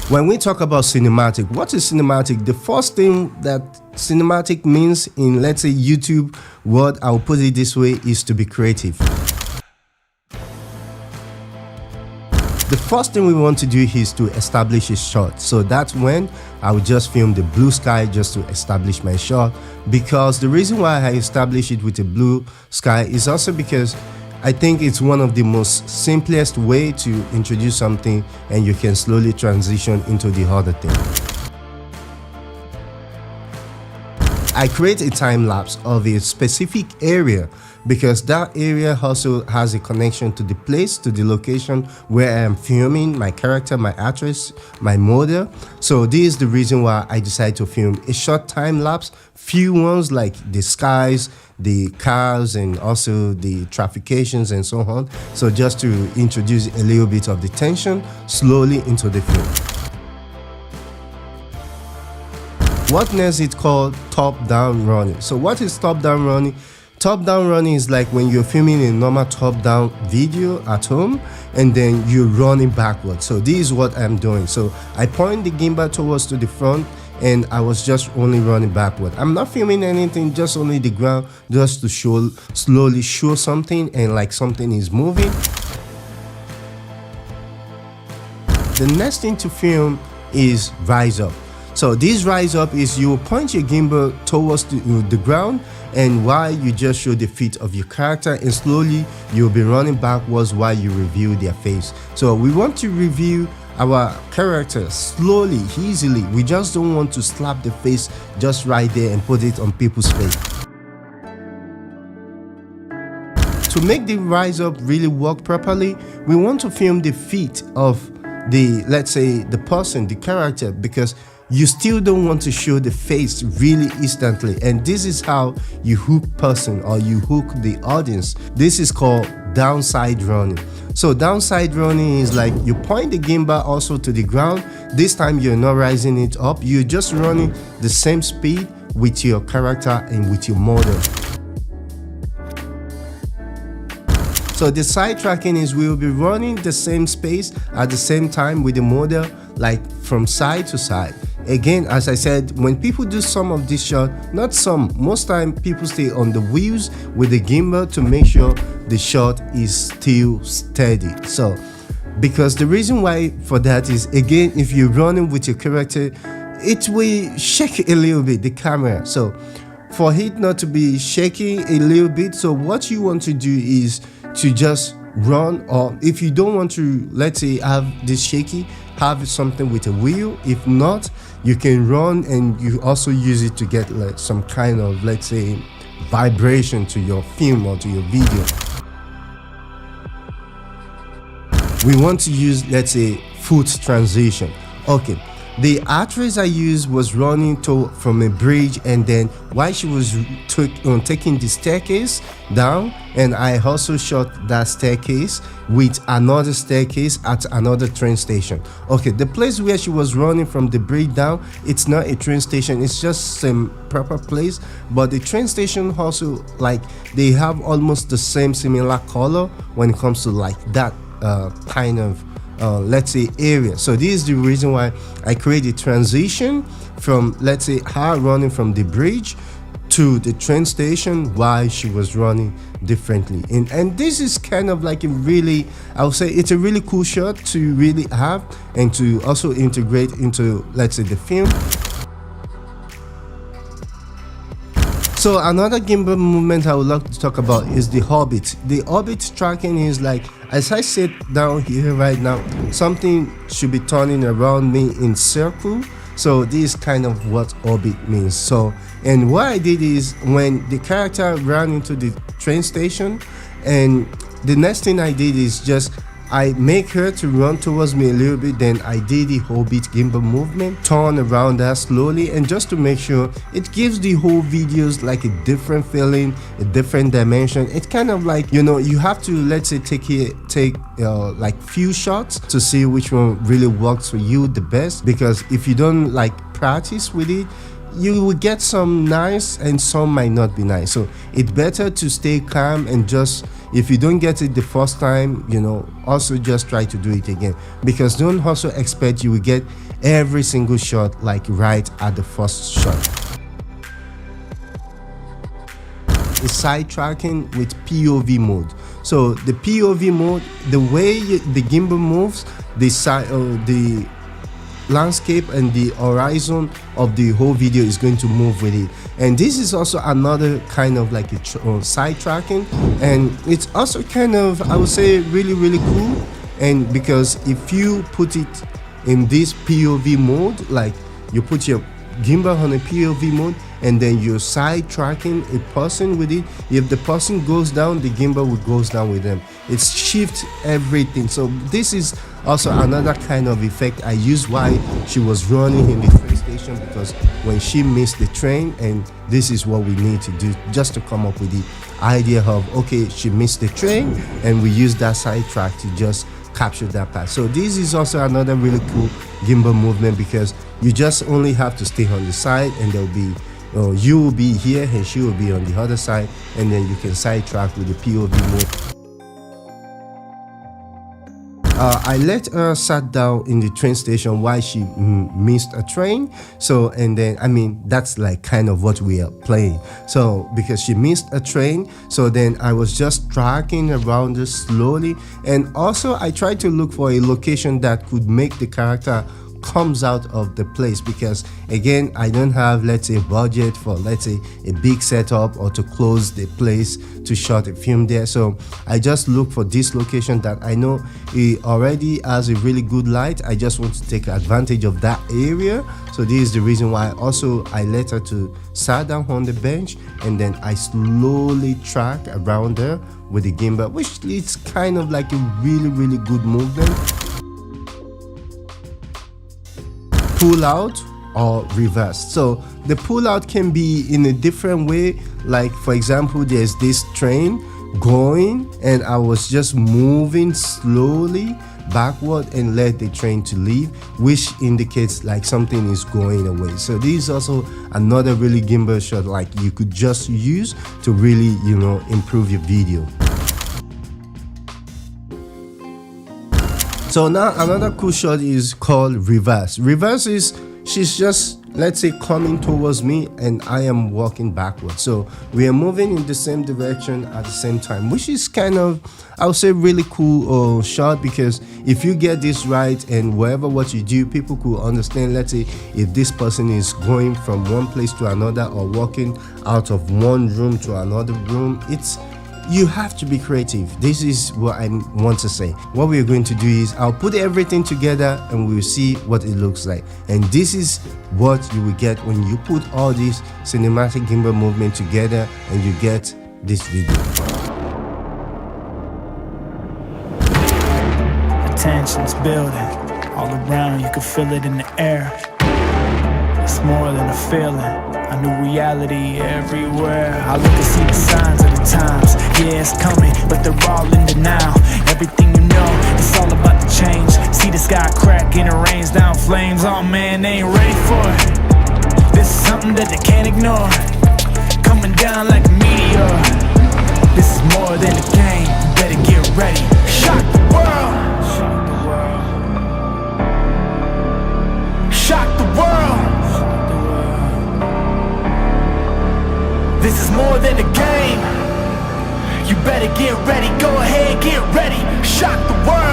When we talk about cinematic, what is cinematic? The first thing that cinematic means in, let's say, YouTube word, I'll put it this way, is to be creative. The first thing we want to do is to establish a shot. So that's when I will just film the blue sky just to establish my shot, because the reason why I establish it with a blue sky is also because I think it's one of the most simplest way to introduce something, and you can slowly transition into the other thing. I create a time lapse of a specific area because that area also has a connection to the place, to the location where I am filming my character, my actress, my model. So this is the reason why I decided to film a short time lapse, few ones like the skies, the cars, and also the traffications and so on. So just to introduce a little bit of the tension slowly into the film. What next is called top-down running. So what is top-down running? Top-down running is like when you're filming a normal top-down video at home and then you're running backwards. So this is what I'm doing. So I point the gimbal towards to the front and I was just only running backward. I'm not filming anything, just only the ground, just to slowly show something and like something is moving. The next thing to film is rise up. So this rise up is you point your gimbal towards the ground, and while you just show the feet of your character, and slowly you'll be running backwards while you review their face. So we want to review our character slowly, easily. We just don't want to slap the face just right there and put it on people's face. To make the rise up really work properly, we want to film the feet of the, let's say, the person, the character, because you still don't want to show the face really instantly, and this is how you hook person or you hook the audience. This is called downside running. So downside running is like you point the gimbal also to the ground. This time you're not rising it up, you're just running the same speed with your character and with your model. So the side tracking is we will be running the same space at the same time with the model, like from side to side. Again, as I said, when people do some of this shot, not some, most time people stay on the wheels with the gimbal to make sure the shot is still steady. So because the reason why for that is, again, if you're running with your character, it will shake a little bit, the camera. So for it not to be shaking a little bit, so what you want to do is to just run, or if you don't want to, let's say, have this shaky, have something with a wheel. If not, you can run and you also use it to get like some kind of, let's say, vibration to your film or to your video. We want to use, let's say, foot transition. Okay, the actress I used was running from a bridge, and then while she was taking the staircase down, and I also shot that staircase with another staircase at another train station. Okay, the place where she was running from the bridge down, it's not a train station, it's just some proper place, but the train station also, like, they have almost the similar color when it comes to like that kind of let's say area. So this is the reason why I created transition from, let's say, her running from the bridge to the train station while she was running differently. And this is kind of like a really, I would say it's a really cool shot to really have and to also integrate into, let's say, the film. So another gimbal movement I would like to talk about is the orbit. The orbit tracking is like, as I sit down here right now, something should be turning around me in circle. So this is kind of what orbit means. So, and what I did is when the character ran into the train station, and the next thing I did is just I make her to run towards me a little bit, then I did the orbit gimbal movement, turn around her slowly, and just to make sure it gives the whole videos like a different feeling, a different dimension. It's kind of like, you know, you have to, let's say, take like few shots to see which one really works for you the best, because if you don't like practice with it, you will get some nice and some might not be nice. So it's better to stay calm and just, if you don't get it the first time, also just try to do it again, because don't also expect you will get every single shot like right at the first shot. The side tracking with POV mode. So the POV mode, the way the gimbal moves, the landscape and the horizon of the whole video is going to move with it. And this is also another kind of like a side tracking, and it's also kind of, I would say, really cool. And because if you put it in this POV mode, like you put your gimbal on a POV mode and then you're side tracking a person with it, if the person goes down, the gimbal will goes down with them. It shifts everything. So this is also another kind of effect I used while she was running in the train station, because when she missed the train, and this is what we need to do just to come up with the idea of, okay, she missed the train, and we use that side track to just capture that part. So this is also another really cool gimbal movement, because you just only have to stay on the side, and there'll be you will be here and she will be on the other side, and then you can sidetrack with the POV mode. I let her sat down in the train station while she missed a train. So, and then, I mean, that's like kind of what we are playing. So, because she missed a train, so then I was just tracking around her slowly. And also, I tried to look for a location that could make the character comes out of the place, because again, I don't have, let's say, budget for, let's say, a big setup or to close the place to shot a film there. So I just look for this location that I know it already has a really good light. I just want to take advantage of that area. So this is the reason why also I let her to sit down on the bench, and then I slowly track around her with the gimbal, which is kind of like a really good movement. Pull out or reverse. So the pull out can be in a different way, like for example, there's this train going and I was just moving slowly backward and let the train to leave, which indicates like something is going away. So this is also another really gimbal shot like you could just use to really, improve your video. So now another cool shot is called reverse. Reverse is, she's just, let's say, coming towards me and I am walking backwards. So we are moving in the same direction at the same time, which is kind of, I would say, really cool shot, because if you get this right and wherever what you do, people could understand, let's say, if this person is going from one place to another or walking out of one room to another room, you have to be creative. This is what I want to say. What we're going to do is I'll put everything together and we'll see what it looks like. And this is what you will get when you put all these cinematic gimbal movement together and you get this video. Tension's building all around, you can feel it in the air. It's more than a feeling, a new reality everywhere. I look and see the signs of the times. Yeah, it's coming, but they're all in denial. Everything you know, it's all about the change. See the sky crack and it rains down flames. Oh man, they ain't ready for it. This is something that they can't ignore, coming down like a meteor. This is more than a game, you better get ready. Shock the world. Shock the world. This is more than a game. You better get ready, go ahead, get ready. Shock the world.